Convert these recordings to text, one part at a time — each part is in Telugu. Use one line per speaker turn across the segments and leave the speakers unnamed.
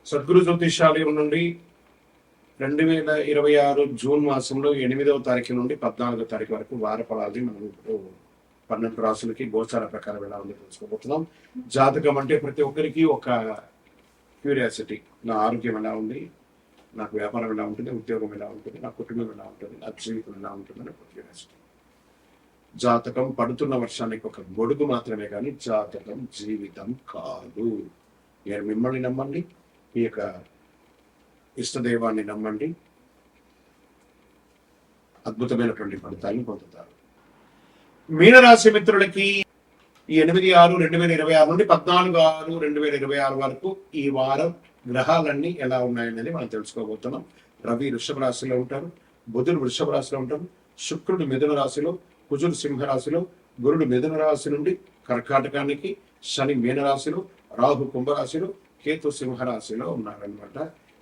సద్గురు జ్యోతిషాలయం నుండి 2026 జూన్ మాసంలో 8వ తారీఖు నుండి 14వ తారీఖు వరకు వార ఫలాల్ని మనం ఇప్పుడు 12 రాసులకి గోచార ప్రకారం ఎలా ఉంది తెలుసుకోబోతున్నాం. జాతకం అంటే ప్రతి ఒక్కరికి ఒక క్యూరియాసిటీ. నా ఆరోగ్యం ఎలా ఉంది, నాకు వ్యాపారం ఎలా ఉంటుంది, ఉద్యోగం ఎలా ఉంటుంది, నా కుటుంబం ఎలా ఉంటుంది, నా జీవితం ఎలా ఉంటుందని ఒక క్యూరియాసిటీ. జాతకం పడుతున్న వర్షానికి ఒక గొడుగు మాత్రమే కానీ జాతకం జీవితం కాదు. మీరు మిమ్మల్ని నమ్మండి, మీ యొక్క ఇష్టదైవాన్ని నమ్మండి, అద్భుతమైనటువంటి ఫలితాలను పొందుతారు. మీనరాశి మిత్రులకి ఈ 8/6/2026 నుండి 14/6/2026 వరకు ఈ వారం గ్రహాలన్నీ ఎలా ఉన్నాయనేది మనం తెలుసుకోబోతున్నాం. రవి వృషభ రాశిలో ఉంటారు, బుధుడు వృషభ రాశిలో ఉంటారు, శుక్రుడు మిథున రాశిలో, కుజుడు సింహరాశిలో, గురుడు మిథున రాశి నుండి కర్కాటకానికి, శని మీనరాశిలో, రాహు కుంభరాశిలో, కేతు సింహరాశిలో ఉన్నారనమాట.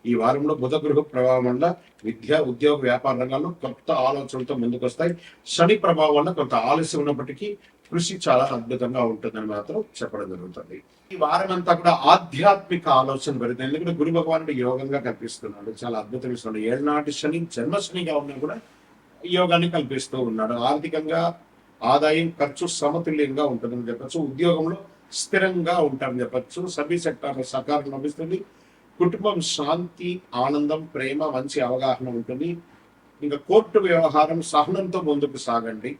ఈ వారంలో బుధ గృహ ప్రభావం వల్ల విద్య, ఉద్యోగ, వ్యాపార రంగాల్లో కొత్త ఆలోచనలతో ముందుకు వస్తాయి. శని ప్రభావం వల్ల కొంత ఆలస్యం ఉన్నప్పటికీ కృషి చాలా అద్భుతంగా ఉంటుందని మాత్రం చెప్పడం జరుగుతుంది. ఈ వారం అంతా కూడా ఆధ్యాత్మిక ఆలోచన పెరుగుతుంది. ఎందుకంటే గురు భగవానుడు యోగంగా కల్పిస్తున్నాడు, చాలా అద్భుతం ఇస్తున్నాడు. ఏళ్ళనాటి శని జన్మశనిగా ఉన్నా కూడా యోగాన్ని కల్పిస్తూ ఉన్నాడు. ఆర్థికంగా ఆదాయం ఖర్చు సమతుల్యంగా ఉంటుందని చెప్పచ్చు. ఉద్యోగంలో స్థిరంగా ఉంటారని చెప్పచ్చు. సర్వీస్ సెక్టార్లో సహకారం లభిస్తుంది. కుటుంబం శాంతి, ఆనందం, ప్రేమ, మంచి అవగాహన ఉంటుంది. ఇంకా కోర్టు వ్యవహారం సహనంతో ముందుకు సాగండి.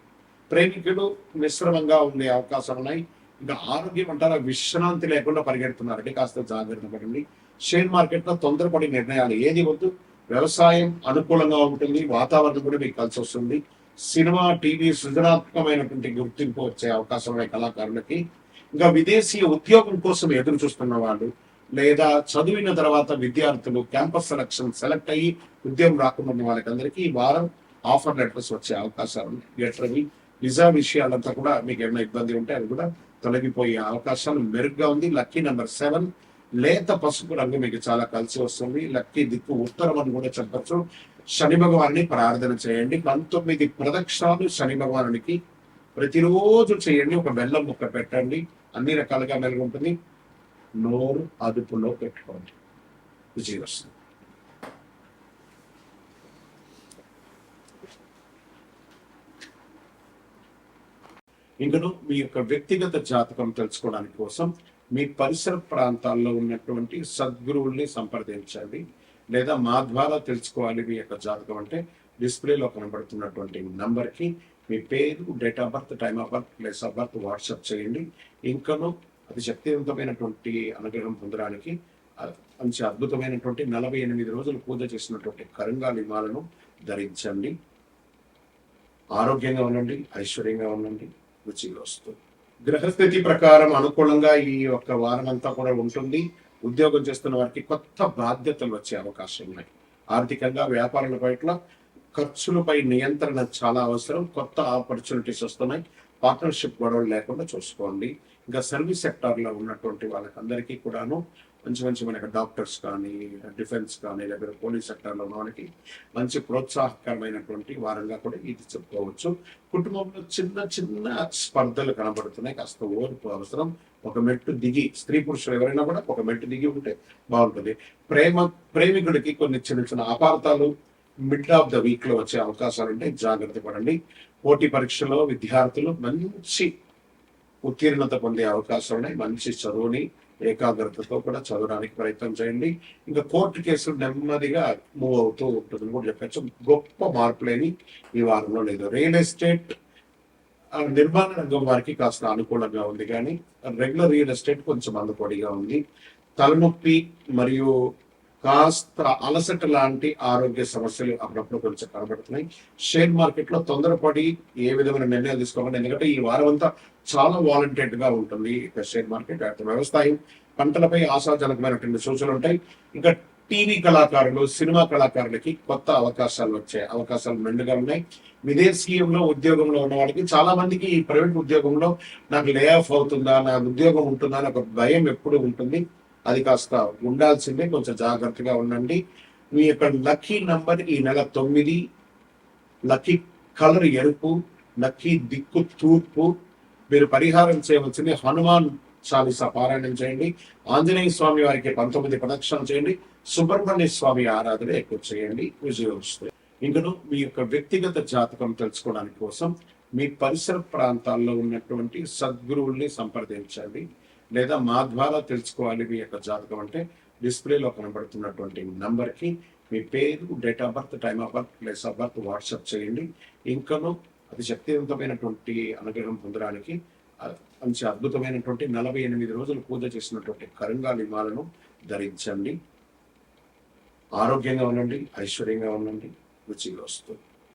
ప్రేమికులు మిశ్రమంగా ఉండే అవకాశాలు ఉన్నాయి. ఇంకా ఆరోగ్యం అంటారా విశ్రాంతి లేకుండా పరిగెడుతున్నారండి, కాస్త జాగ్రత్త పడండి. షేర్ మార్కెట్లో తొందరపడి నిర్ణయాలు ఏది వద్దు. వ్యవసాయం అనుకూలంగా ఉంటుంది, వాతావరణం కూడా మీకు కలిసి వస్తుంది. సినిమా, టీవీ సృజనాత్మకమైనటువంటి గుర్తింపు వచ్చే అవకాశం ఉన్నాయి కళాకారులకి. ఇంకా విదేశీ ఉద్యోగం కోసం ఎదురు చూస్తున్న వాళ్ళు, లేదా చదివిన తర్వాత విద్యార్థులు క్యాంపస్ సెలెక్ట్ అయ్యి ఉద్యోగం రాకుండా వాళ్ళకి అందరికీ ఈ వారం ఆఫర్ లెటర్స్ వచ్చే అవకాశాలు ఉన్నాయి. లెటర్వి విజా విషయాలంతా కూడా మీకు ఏమైనా ఇబ్బంది ఉంటే అది కూడా తొలగిపోయే అవకాశాలు మెరుగ్గా ఉంది. లక్కీ నెంబర్ 7 లేత పసుపు రంగు మీకు చాలా కలిసి వస్తుంది. లక్కీ దిక్కు ఉత్తరం అని కూడా చెప్పచ్చు. శని భగవాన్ని ప్రార్థన చేయండి. 19 ప్రదక్షిణాలు శని భగవానునికి ప్రతిరోజు చేయండి. ఒక బెల్లం ముక్క పెట్టండి, అన్ని రకాలుగా మెరుగుంటుంది. నోరు అదుపులో పెట్టుకోండి, విజయం వస్తుంది. ఇంకను మీ యొక్క వ్యక్తిగత జాతకం తెలుసుకోవడానికి కోసం మీ పరిసర ప్రాంతాల్లో ఉన్నటువంటి సద్గురువుల్ని సంప్రదించండి. లేదా మా ద్వారా తెలుసుకోవాలి మీ యొక్క జాతకం అంటే డిస్ప్లేలో కనబడుతున్నటువంటి నంబర్కి మీ పేరు, date of birth, time of birth, place of birth WhatsApp చేయండి. ఇంకను అది శక్తివంతమైనటువంటి అనుగ్రహం పొందడానికి మంచి అద్భుతమైనటువంటి 48 రోజులు పూజ చేసినటువంటి కరంగా లిమాలను ధరించండి. ఆరోగ్యంగా ఉండండి, ఐశ్వర్యంగా ఉండండి, రుచిగా వస్తుంది. గ్రహస్థితి ప్రకారం అనుకూలంగా ఈ యొక్క వారం అంతా కూడా ఉంటుంది. ఉద్యోగం చేస్తున్న వారికి కొత్త బాధ్యతలు వచ్చే అవకాశం ఉన్నాయి. ఆర్థికంగా వ్యాపారాల పట్ల ఖర్చులపై నియంత్రణ చాలా అవసరం. కొత్త ఆపర్చునిటీస్ వస్తున్నాయి. పార్ట్నర్షిప్ గొడవలు లేకుండా చూసుకోండి. ఇంకా సర్వీస్ సెక్టార్లో ఉన్నటువంటి వాళ్ళకందరికీ కూడాను మంచి మనకి డాక్టర్స్ కానీ, డిఫెన్స్ కానీ, లేదా పోలీస్ సెక్టార్లో ఉన్న వాళ్ళకి మంచి ప్రోత్సాహకరమైనటువంటి వారంగా కూడా ఇది చెప్పుకోవచ్చు. కుటుంబంలో చిన్న స్పర్ధలు కనబడుతున్నాయి, కాస్త ఓర్పు అవసరం. ఒక మెట్టు దిగి, స్త్రీ పురుషులు ఎవరైనా కూడా ఒక మెట్టు దిగి ఉంటే బాగుంటుంది. ప్రేమికుడికి కొన్ని చిన్న అపార్థాలు మిడ్ ఆఫ్ ద వీక్ లో వచ్చే అవకాశాలు ఉంటాయి, జాగ్రత్త పడండి. పోటీ పరీక్షలో విద్యార్థులు మంచి ఉత్తీర్ణత పొందే అవకాశాలు ఉన్నాయి. మంచి చదువుని ఏకాగ్రతతో కూడా చదవడానికి ప్రయత్నం చేయండి. ఇంకా కోర్టు కేసులు నెమ్మదిగా మూవ్ అవుతూ ఉంటుందని కూడా చెప్పచ్చు. గొప్ప మార్పులేని ఈ వారంలో లేదు. రియల్ ఎస్టేట్, నిర్మాణ రంగం వారికి కాస్త అనుకూలంగా ఉంది, కానీ రెగ్యులర్ రియల్ ఎస్టేట్ కొంచెం మందకొడిగా ఉంది. తలనొప్పి మరియు కాస్త అలసట లాంటి ఆరోగ్య సమస్యలు అప్పుడప్పుడు కొంచెం కనబడుతున్నాయి. షేర్ మార్కెట్ లో తొందరపడి ఏ విధమైన నిర్ణయాలు తీసుకోవాలి, ఎందుకంటే ఈ వారం అంతా చాలా వాలంటెడ్ గా ఉంటుంది షేర్ మార్కెట్. వ్యవసాయం, పంటలపై ఆశాజనకమైనటువంటి సూచనలు ఉంటాయి. ఇంకా టీవీ కళాకారులు, సినిమా కళాకారులకి కొత్త అవకాశాలు వచ్చే అవకాశాలు మెండుగా ఉన్నాయి. విదేశీయంలో ఉద్యోగంలో ఉన్న వాళ్ళకి చాలా మందికి ఈ ప్రైవేట్ ఉద్యోగంలో నాకు లే ఆఫ్ అవుతుందా, నా ఉద్యోగం ఉంటుందా అని ఒక భయం ఎప్పుడు ఉంటుంది. అది కాస్త ఉండాల్సిందే, కొంచెం జాగ్రత్తగా ఉండండి. మీ యొక్క లక్కీ నంబర్ ఈ నెల 9, లక్కీ కలర్ ఎరుపు, లక్కీ దిక్కు తూర్పు. మీరు పరిహారం చేయవలసింది హనుమాన్ చాలీసా పారాయణం చేయండి. ఆంజనేయ స్వామి వారికి 19 ప్రదక్షిణలు చేయండి. సుబ్రహ్మణ్య స్వామి ఆరాధన ఎక్కువ చేయండి. విజయం వస్తుంది. ఇంకను మీ యొక్క వ్యక్తిగత జాతకం తెలుసుకోవడానికి కోసం మీ పరిసర ప్రాంతాల్లో ఉన్నటువంటి సద్గురువుల్ని సంప్రదించండి. లేదా మా ద్వారా తెలుసుకోవాలి మీ యొక్క జాతకం అంటే డిస్ప్లేలో కనబడుతున్నటువంటి నంబర్కి మీ పేరు, date of birth, time of birth, place of birth WhatsApp చేయండి. ఇంకను అది శక్తివంతమైనటువంటి అనుగ్రహం పొందడానికి మంచి అద్భుతమైనటువంటి 48 రోజులు పూజ చేసినటువంటి కరంగాలి మాలను ధరించండి. ఆరోగ్యంగా ఉండండి, ఐశ్వర్యంగా ఉండండి, రుచిగా వస్తుంది.